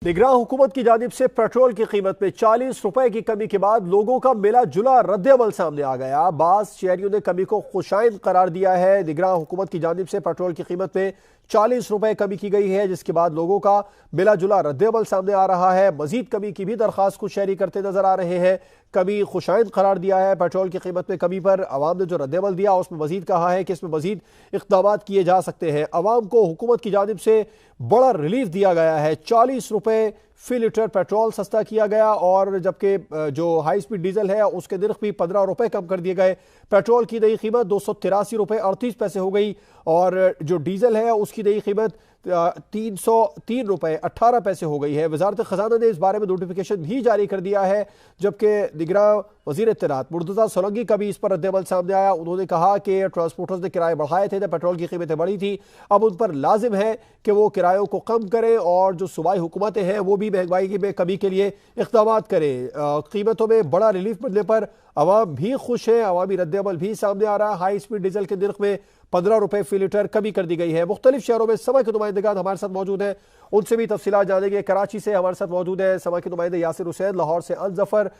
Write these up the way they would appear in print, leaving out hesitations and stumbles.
निगरान हुकूमत की जानिब से पेट्रोल की कीमत में 40 रुपए की कमी के बाद लोगों का मिला जुला रद्द-ए-अमल सामने आ गया। बाज़ शहरियों ने कमी को खुशाइंद करार दिया है। निगरान हुकूमत की जानिब से पेट्रोल की कीमत में 40 रुपए कमी की गई है, जिसके बाद लोगों का मिला जुला रद्द-ए-अमल सामने आ रहा है। मजीद कमी की भी दरख्वास्त कुछ शहरी करते नजर आ रहे हैं। कमी खुशाइंद करार दिया है। पेट्रोल की कीमत में कमी पर अवाम ने जो रद्द-ए-अमल दिया उसमें मजीद कहा है कि इसमें मजीद इक़दामात किए जा सकते हैं। अवाम को हुकूमत की जानिब से बड़ा रिलीफ दिया गया है। 40 रुपए फी लीटर पेट्रोल सस्ता किया गया और जबकि जो हाई स्पीड डीजल है उसके निर्ख भी 15 रुपए कम कर दिए गए। पेट्रोल की नई कीमत 283 रुपए 38 पैसे हो गई और जो डीजल है उसकी नई कीमत 303 रुपए 18 पैसे हो गई है। वजारत खजाना ने इस बारे में नोटिफिकेशन भी जारी कर दिया है, जबकि निगरान वजीर इत्तलात मुर्तज़ा सोलंकी का भी इस पर रद्द-ए-अमल सामने आया। उन्होंने कहा कि ट्रांसपोर्टर्स ने किराए बढ़ाए थे जब पेट्रोल की कीमतें बढ़ी थी, अब उन पर लाजिम है कि वो किरायों को कम करें और जो सूबाई हुकूमतें हैं वो भी महंगाई में कमी के लिए इक़दाम करें। कीमतों में बड़ा रिलीफ मिलने पर अवाम भी खुश है। अवामी रद्द-ए-अमल भी सामने आ रहा है। हाई स्पीड डीजल के निर्ख में 15 रुपए फी लीटर कमी कर दी गई है। मुख्तलिफ शहरों में समा के नुमाइंदगान हमारे साथ मौजूद हैं, उनसे भी तफसीलात जानेंगे। कराची से हमारे साथ मौजूद है समा के नुमाइंदे यासिर हुसैन, लाहौर से अल जफर,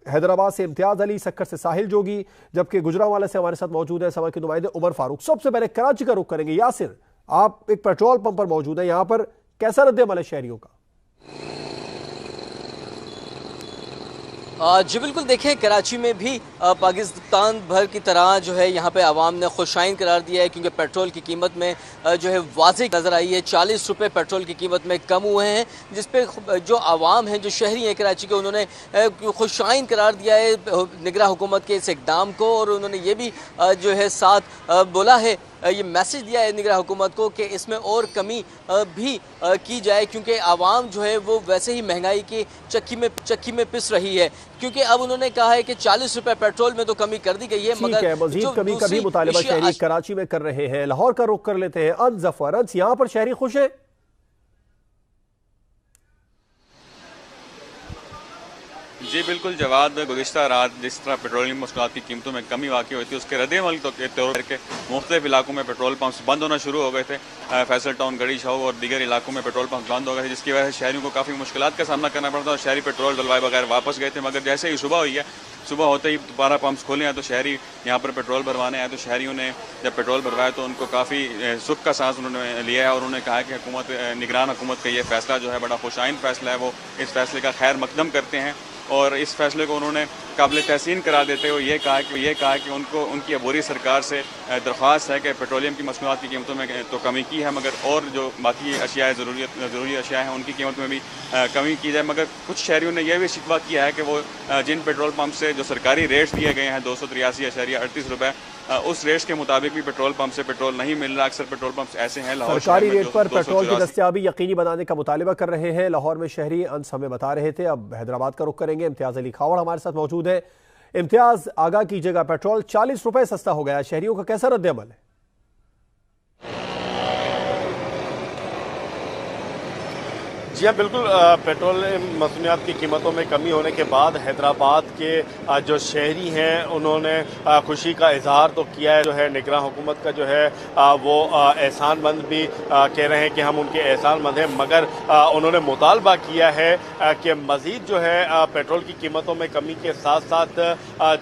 हैदराबाद से इम्तियाज अली, सक्कर से साहिल जोगी, जबकि गुजरांवाला से हमारे साथ मौजूद है समा के नुमाइंदे उमर फारूक। सबसे पहले कराची का रुख करेंगे। यासिर, आप एक पेट्रोल पंप पर मौजूद है, यहाँ पर कैसा रद्द-ए-अमल है शहरियों का? जी बिल्कुल, देखें कराची में भी पाकिस्तान भर की तरह जो है यहाँ पे आवाम ने खुशाइन करार दिया है, क्योंकि पेट्रोल की कीमत में जो है वाज़ेह नज़र आई है। 40 रुपये पेट्रोल की कीमत में कम हुए हैं, जिस पे जो आवाम हैं, जो शहरी हैं कराची के, उन्होंने खुशाइन करार दिया है निगरान हुकूमत के इस इक़दाम को। और उन्होंने ये भी जो है साथ बोला है, ये मैसेज दिया है निगरान हुकूमत को कि इसमें और कमी भी की जाए, क्योंकि आवाम जो है वो वैसे ही महंगाई की चक्की में पिस रही है। क्योंकि अब उन्होंने कहा है कि 40 रुपए पेट्रोल में तो कमी कर दी गई है, मगर मजीद कमी का भी मुतालिबा शहरी कराची में कर रहे हैं। लाहौर का रुख कर लेते हैं। अंस जफर, अंस, यहाँ पर शहरी खुश है? जी बिल्कुल जवाद, गुज़िश्ता रात जिस तरह पेट्रोलियम मसनूआत की कीमतों में कमी वाक़ई हुई थी, उसके रद्द-ए-अमल के तौर के मुख्तलिफ इलाकों में पेट्रोल पंप्स बंद होना शुरू हो गए थे। फैसल टाउन, गड़ी शाह और दीगर इलाकों में पेट्रोल पंप बंद हो गए थे, जिसकी वजह से शहरियों को काफ़ी मुश्किलात का सामना करना पड़ता और शहरी पेट्रोल डलवाए बगैर वापस गए थे। मगर जैसे ही सुबह हुई है, सुबह होते ही दोबारा पंप्स खोले हैं तो शहरी यहाँ पर पेट्रोल भरवाने आए, तो शहरियों ने जब पेट्रोल भरवाया तो उनको काफ़ी सुख का सांस उन्होंने लिया है और उन्होंने कहा कि निगरान हुकूमत का ये फैसला जो है बड़ा खुशाइन फैसला है। वो इस फैसले का खैर मकदम करते हैं और इस फैसले को उन्होंने काबिल तहसीन करार देते हुए ये कहा कि उनको उनकी अबूरी सरकार से दरख्वास्त है कि पेट्रोलियम की मसनूआत की कीमतों में तो कमी की है, मगर और जो बाकी अशिया ज़रूरी अशिया हैं उनकी कीमत में भी कमी की जाए। मगर कुछ शहरियों ने यह भी शिकवा किया है कि वो जिन पेट्रोल पंप से जो सरकारी रेट्स दिए गए हैं 283.38 रुपये, उस रेट्स के मुताबिक भी पेट्रोल पंप से पेट्रोल नहीं मिल रहा। अक्सर पेट्रोल पंप्स ऐसे हैं सरकारी रेट पर पेट्रोल की दस्तयाबी यकीनी बनाने का मुतालिबा कर रहे हैं। लाहौर में शहरी अंस हमें बता रहे थे। अब हैदराबाद का रुख करेंगे। इम्तियाज अली खावड़ हमारे साथ मौजूद है। इम्तियाज, आगाह कीजिएगा, पेट्रोल 40 रुपए सस्ता हो गया, शहरियों का कैसा रद्द-ए-अमल है? जी हाँ बिल्कुल, पेट्रोल मसनूआत की कीमतों में कमी होने के बाद हैदराबाद के जो शहरी हैं उन्होंने खुशी का इजहार तो किया है। जो है निगरान हुकूमत का जो है वो एहसानमंद भी कह रहे हैं कि हम उनके एहसानमंद हैं, मगर उन्होंने मुतालबा किया है कि मज़ीद जो है पेट्रोल की कीमतों में कमी के साथ साथ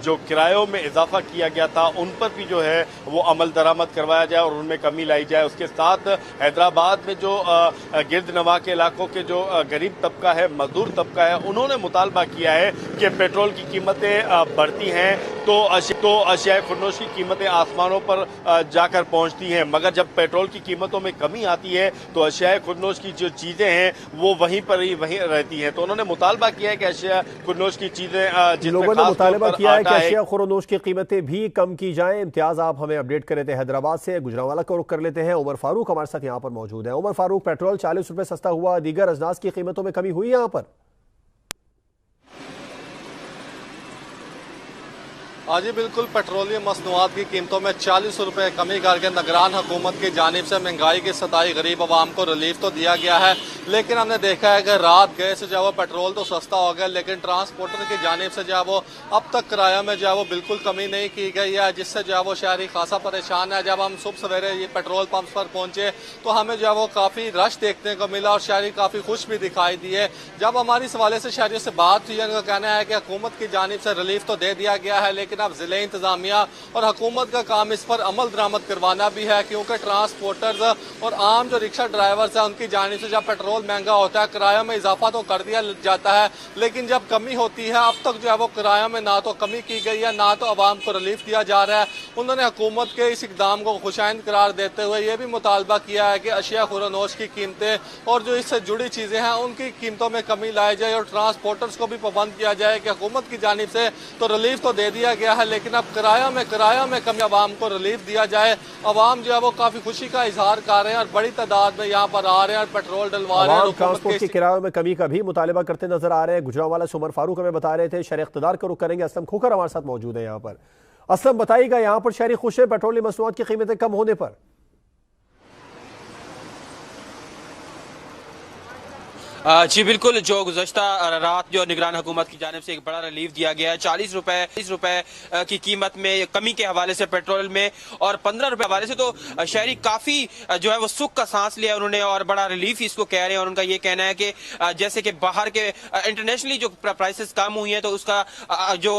जो किरायों में इजाफा किया गया था उन पर भी जो है वो अमल दरामद करवाया जाए और उनमें कमी लाई जाए। उसके साथ हैदराबाद में जो गिरद नवा के इलाकों के जो गरीब तबका है, मजदूर तबका है, उन्होंने मुतालबा किया है कि पेट्रोल की कीमतें बढ़ती हैं तो अशिया खुर्नोश की कीमतें आसमानों पर जाकर पहुंचती हैं, मगर जब पेट्रोल की कीमतों में कमी आती है तो अशिया खुर्नोश की जो चीज़ें हैं वो वहीं रहती हैं। तो उन्होंने मुतालबा किया है कि अशिया खुर्नोश की चीज़ें, लोगों ने मुतालबा किया है कि अशिया खुर्नोश की कीमतें भी कम की जाएं। इम्तियाज, आप हमें अपडेट कर रहे थे हैदराबाद से। गुजरांवाला का रुख कर लेते हैं। उमर फारूक हमारे साथ यहाँ पर मौजूद है। उमर फारूक, पेट्रोल 40 रुपए सस्ता हुआ, दीगर अजनास की कीमतों में कमी हुई यहाँ पर? आज ही बिल्कुल पेट्रोलियम मसनूआत की कीमतों में 40 रुपए कमी करके निगरान हुकूमत की जानिब से महंगाई की सताई गरीब आवाम को रिलीफ तो दिया गया है, लेकिन हमने देखा है कि रात गए से जो है वो पेट्रोल तो सस्ता हो गया, लेकिन ट्रांसपोर्टर की जानिब से जो है वो अब तक किराया में जो है वो बिल्कुल कमी नहीं की गई है, जिससे जो है वो शहरी खासा परेशान है। जब हम सुबह सवेरे ये पेट्रोल पंप पर पहुंचे तो हमें जो है वो काफ़ी रश देखने को मिला और शहरी काफ़ी खुश भी दिखाई दिए। जब हमारी इस हवाले से शहरियों से बात हुई, उनका कहना है कि हुकूमत की जानिब से रिलीफ तो दे दिया गया है, लेकिन अब ज़िले इंतजामिया और हुकूमत का काम इस पर अमल दरामद करवाना भी है, क्योंकि ट्रांसपोर्टर्स और आम जो रिक्शा ड्राइवर्स हैं उनकी जानिब से जब पेट्रोल महंगा होता है किराया में इजाफा तो कर दिया जाता है, लेकिन जब कमी होती है अब तक जो है वो किराया में ना तो कमी की गई है ना तो आवाम को रिलीफ दिया जा रहा है। उन्होंने हुकूमत के इस इकदाम को खुशाइंद करार देते हुए ये भी मुतालबा किया है कि अशिया खुरानोश की कीमतें और जो इससे जुड़ी चीज़ें हैं उनकी कीमतों में कमी लाई जाए और ट्रांसपोर्टर्स को भी पाबंद किया जाए कि हुकूमत की जानिब से तो रिलीफ तो दे दिया गया है, लेकिन अब किराया में कमी आवाम को रिलीफ दिया जाए। आवाम जो है वो काफ़ी खुशी का इजहार कर रहे हैं और बड़ी तादाद में यहाँ पर आ रहे हैं और पेट्रोल डलवा रहे हैं। ट्रांसपोर्ट के किराए में कमी का भी मुतालबा करते नजर आ रहे हैं। गुजरांवाला से उमर फारूक हमें बता रहे थे। शहर इख्तिदार का रुख करेंगे, असलम खोखर हमारे साथ मौजूद है यहाँ पर। असलम बताइएगा, यहाँ पर शहरी खुश है पेट्रोलियम मसनूआत की कीमतें कम होने पर? जी बिल्कुल, जो गुज़श्ता रात जो निगरान हुकूमत की जानिब से एक बड़ा रिलीफ दिया गया है, 40 रुपए की कीमत में कमी के हवाले से पेट्रोल में और 15 रुपए हवाले से, तो शहरी काफ़ी जो है वो सुख का सांस लिया उन्होंने और बड़ा रिलीफ इसको कह रहे हैं। और उनका ये कहना है कि जैसे कि बाहर के इंटरनेशनली जो प्राइसेस कम हुई हैं तो उसका जो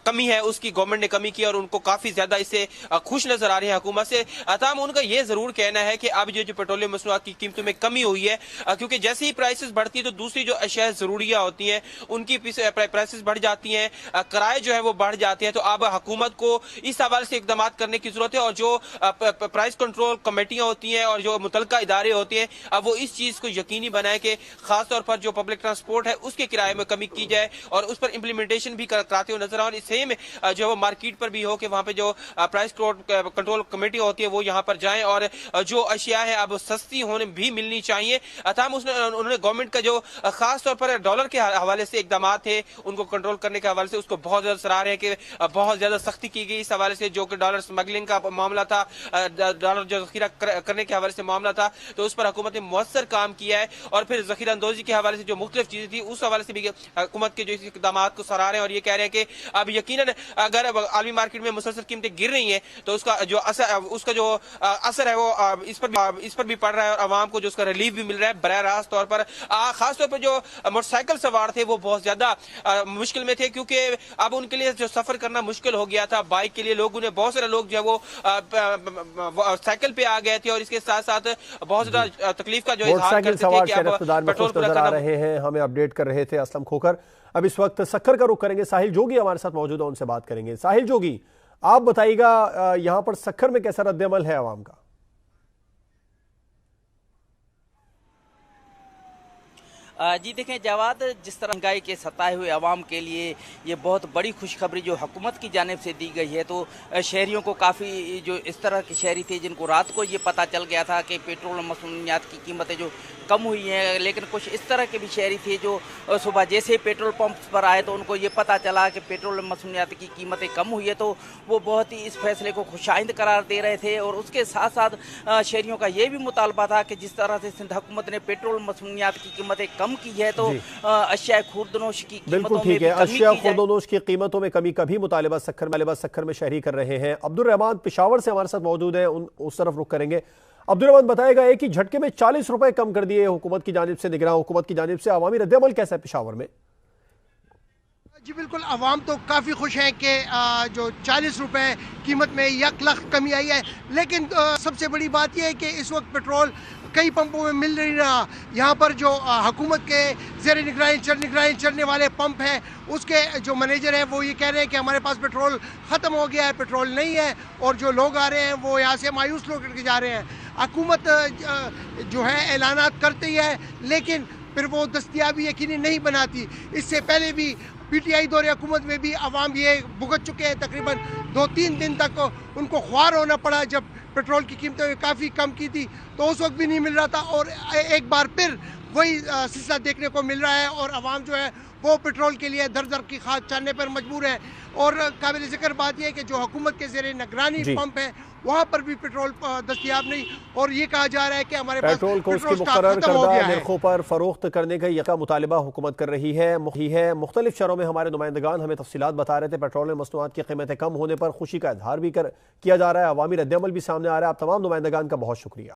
कमी है उसकी गवर्नमेंट ने कमी की और उनको काफ़ी ज़्यादा इससे खुश नजर आ रही है हुकूमत से। ताहम उनका ये ज़रूर कहना है कि अब जो पेट्रोलियम मसनूआत की कीमतों में कमी हुई है, क्योंकि जैसे ही प्राइसेस बढ़ती है तो दूसरी जो अशिया जरूरिया होती हैं उनकी प्राइसेस बढ़ जाती हैं, किराए जो है वो बढ़ जाते हैं। तो अब हुकूमत को इस हवाले से इकदाम करने की जरूरत है और जो प्राइस कंट्रोल कमेटियां होती हैं और जो मुतलका इदारे होते हैं अब वो इस चीज को यकीनी बनाए कि खासतौर पर जो पब्लिक ट्रांसपोर्ट है उसके किराए में कमी की जाए और उस पर इम्प्लीमेंटेशन भी कराते हुए नजर आए। और इससे में जो है वो मार्केट पर भी हो कि वहां पे जो प्राइस कंट्रोल कमेटी होती है वो यहाँ पर जाए और जो अशिया है अब सस्ती होने भी मिलनी चाहिए। उन्होंने गवर्नमेंट का जो खास तौर पर डॉलर के हवाले से इकदाम थे उनको कंट्रोल करने के हवाले से उसको बहुत ज्यादा सराह रहे हैं कि बहुत ज्यादा सख्ती की गई इस हवाले से। जो कि डॉलर स्मगलिंग का मामला था, डॉलर जो जखीरा करने के हवाले से मामला था, तो उस पर हुकूमत ने मुअस्सर काम किया है। और फिर जखीरा अंदोजी के हवाले से जो मुख्तलिफ चीजें थी उस हवाले से भी हुकूमत के जो इकदाम को सराह रहे हैं और ये कह रहे हैं कि अब यकीनन अगर आलमी मार्केट में मुसलसल कीमतें गिर रही हैं तो उसका जो असर है वो इस पर भी पड़ रहा है और आवाम को जो उसका रिलीफ भी मिल रहा है बराह रास्त तौर पर। खासतौर पर जो मोटरसाइकिल सवार थे वो बहुत ज्यादा मुश्किल में थे, क्योंकि अब उनके लिए जो सफर करना मुश्किल हो गया था। बाइक के लिए बहुत सारे लोग जो है वो साइकिल पे आ गए थे और इसके साथ साथ बहुत ज्यादा तकलीफ का जो इजहार करते थे कि अब पेट्रोल पूरा करना रहे हैं। हमें अपडेट कर रहे थे असलम खोखर। अब इस वक्त सक्खर का रुख करेंगे, साहिल जोगी हमारे साथ मौजूद है, उनसे बात करेंगे। साहिल जोगी, आप बताइएगा यहाँ पर सक्खर में कैसा रद्द-ए-अमल है आवाम का? जी देखें जवाद, जिस तरह महंगाई के सताए हुए आवाम के लिए ये बहुत बड़ी खुशखबरी जो हुकूमत की जानिब से दी गई है, तो शहरियों को काफ़ी जो इस तरह के शहरी थे जिनको रात को ये पता चल गया था कि पेट्रोल मसनूआत की कीमतें जो कम हुई हैं, लेकिन कुछ इस तरह के भी शहरी थे जो सुबह जैसे ही पेट्रोल पंप पर आए तो उनको ये पता चला कि पेट्रोल मसनूआत की कीमतें कम हुई है, तो वो बहुत ही इस फैसले को खुशाइंद करार दे रहे थे। और उसके साथ साथ शहरियों का ये भी मुतालबा था कि जिस तरह से सिंध हुकूमत ने पेट्रोल मसनूआत की कीमतें कम की है तो अशिया खुर्दनोश की बिल्कुल ठीक है, अशिया खुर्दनोश की कीमतों में कमी का भी मुतालिबा सखर में शहरी कर रहे हैं। अब्दुल रहमान पेशावर से हमारे साथ मौजूद है, उस तरफ रुख करेंगे। अब्दुल रहमान बताएगा एक ही झटके में 40 रुपए कम कर दिए हुकूमत की जानिब से, निगरान हुकूमत की जानिब से। अवामी रद्द-ए-अमल कैसा है पेशावर में? जी बिल्कुल, आवाम तो काफ़ी खुश हैं कि जो 40 रुपए कीमत में 1 लाख कमी आई है, लेकिन सबसे बड़ी बात यह है कि इस वक्त पेट्रोल कई पंपों में मिल नहीं रहा। यहाँ पर जो हुकूमत के ज़ेर निगरानी चलने वाले पंप हैं उसके जो मैनेजर हैं वो ये कह रहे हैं कि हमारे पास पेट्रोल ख़त्म हो गया है, पेट्रोल नहीं है, और जो लोग आ रहे हैं वो यहाँ से मायूस लोग करके जा रहे हैं। हुकूमत जो है ऐलानात करती है लेकिन फिर वो दस्तयाबी यकीनी नहीं बनाती। इससे पहले भी PTI दौरे हुकूमत में भी अवाम ये भुगत चुके हैं, तकरीबन 2-3 दिन तक उनको ख्वार होना पड़ा जब पेट्रोल की कीमतें काफ़ी कम की थी, तो उस वक्त भी नहीं मिल रहा था। और एक बार फिर वही सिलसिला देखने को मिल रहा है और अवाम जो है वो पेट्रोल के लिए दर दर की खाद छानने पर मजबूर है। और काबिल जिक्र बात यह है कि जो हुकूमत के ज़रिए निगरानी पंप है वहाँ पर भी पेट्रोल दस्तियाब नहीं, और ये कहा जा रहा है कि हमारे पास पेट्रोल को उसकी मुकर्रर करदा नरखों पर फरोख्त करने का यका मुतालिबा हुकूमत कर रही है। मुख्तलिफ शहरों में हमारे नुमाइंदगान हमें तफसीलात बता रहे थे। पेट्रोलियम मसनूआत की कीमतें कम होने पर खुशी का इजहार भी किया जा रहा है, अवामी रद्द अमल भी सामने आ रहा है। आप तमाम नुमाइंदगान का बहुत शुक्रिया।